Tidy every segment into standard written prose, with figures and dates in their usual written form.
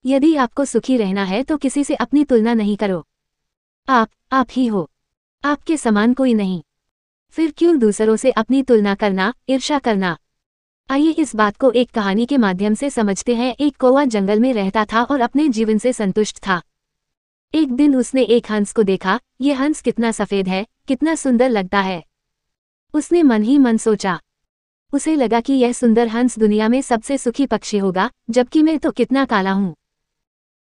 यदि आपको सुखी रहना है तो किसी से अपनी तुलना नहीं करो। आप ही हो, आपके समान कोई नहीं। फिर क्यों दूसरों से अपनी तुलना करना, ईर्ष्या करना। आइए इस बात को एक कहानी के माध्यम से समझते हैं। एक कौवा जंगल में रहता था और अपने जीवन से संतुष्ट था। एक दिन उसने एक हंस को देखा। ये हंस कितना सफेद है, कितना सुंदर लगता है। उसने मन ही मन सोचा। उसे लगा कि यह सुंदर हंस दुनिया में सबसे सुखी पक्षी होगा, जबकि मैं तो कितना काला हूँ।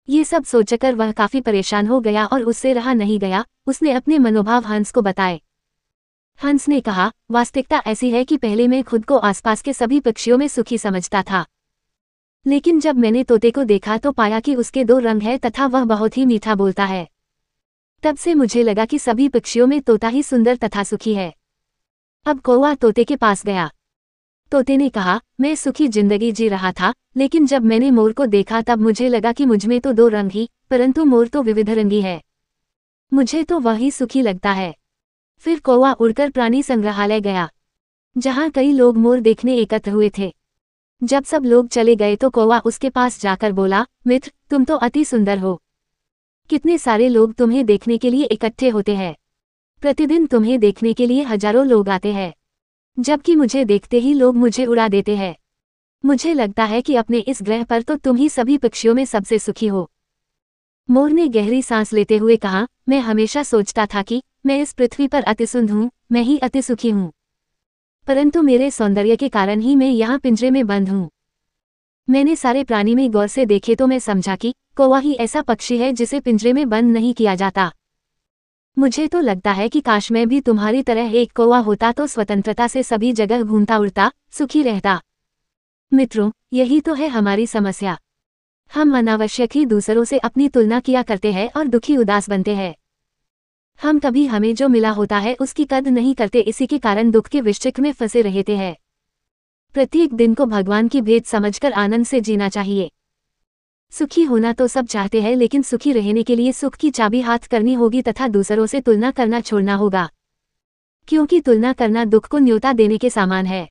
ये सब सोचकर वह काफी परेशान हो गया और उससे रहा नहीं गया। उसने अपने मनोभाव हंस को बताए। हंस ने कहा, वास्तविकता ऐसी है कि पहले मैं खुद को आसपास के सभी पक्षियों में सुखी समझता था, लेकिन जब मैंने तोते को देखा तो पाया कि उसके 2 रंग हैं तथा वह बहुत ही मीठा बोलता है। तब से मुझे लगा कि सभी पक्षियों में तोता ही सुंदर तथा सुखी है। अब कौवा तोते के पास गया। तोते ने कहा, मैं सुखी जिंदगी जी रहा था, लेकिन जब मैंने मोर को देखा तब मुझे लगा कि मुझमें तो 2 रंग ही, परंतु मोर तो विविध रंगी है। मुझे तो वही सुखी लगता है। फिर कौवा उड़कर प्राणी संग्रहालय गया, जहां कई लोग मोर देखने एकत्र हुए थे। जब सब लोग चले गए तो कौवा उसके पास जाकर बोला, मित्र, तुम तो अति सुंदर हो। कितने सारे लोग तुम्हें देखने के लिए इकट्ठे होते हैं। प्रतिदिन तुम्हें देखने के लिए हजारों लोग आते हैं, जबकि मुझे देखते ही लोग मुझे उड़ा देते हैं। मुझे लगता है कि अपने इस ग्रह पर तो तुम ही सभी पक्षियों में सबसे सुखी हो। मोर ने गहरी सांस लेते हुए कहा, मैं हमेशा सोचता था कि मैं इस पृथ्वी पर अति सुंदर हूँ, मैं ही अति सुखी हूँ, परंतु मेरे सौंदर्य के कारण ही मैं यहाँ पिंजरे में बंद हूँ। मैंने सारे प्राणी में गौर से देखे तो मैं समझा कि कौवा ही ऐसा पक्षी है जिसे पिंजरे में बंद नहीं किया जाता। मुझे तो लगता है कि काश मैं भी तुम्हारी तरह एक कौवा होता तो स्वतंत्रता से सभी जगह घूमता उड़ता, सुखी रहता। मित्रों, यही तो है हमारी समस्या। हम अनावश्यक ही दूसरों से अपनी तुलना किया करते हैं और दुखी उदास बनते हैं। हम कभी हमें जो मिला होता है उसकी कद्र नहीं करते, इसी के कारण दुख के विश्चिक में फंसे रहते हैं। प्रत्येक दिन को भगवान की भेंट समझकर आनंद से जीना चाहिए। सुखी होना तो सब चाहते हैं, लेकिन सुखी रहने के लिए सुख की चाबी हाथ करनी होगी तथा दूसरों से तुलना करना छोड़ना होगा, क्योंकि तुलना करना दुख को न्योता देने के समान है।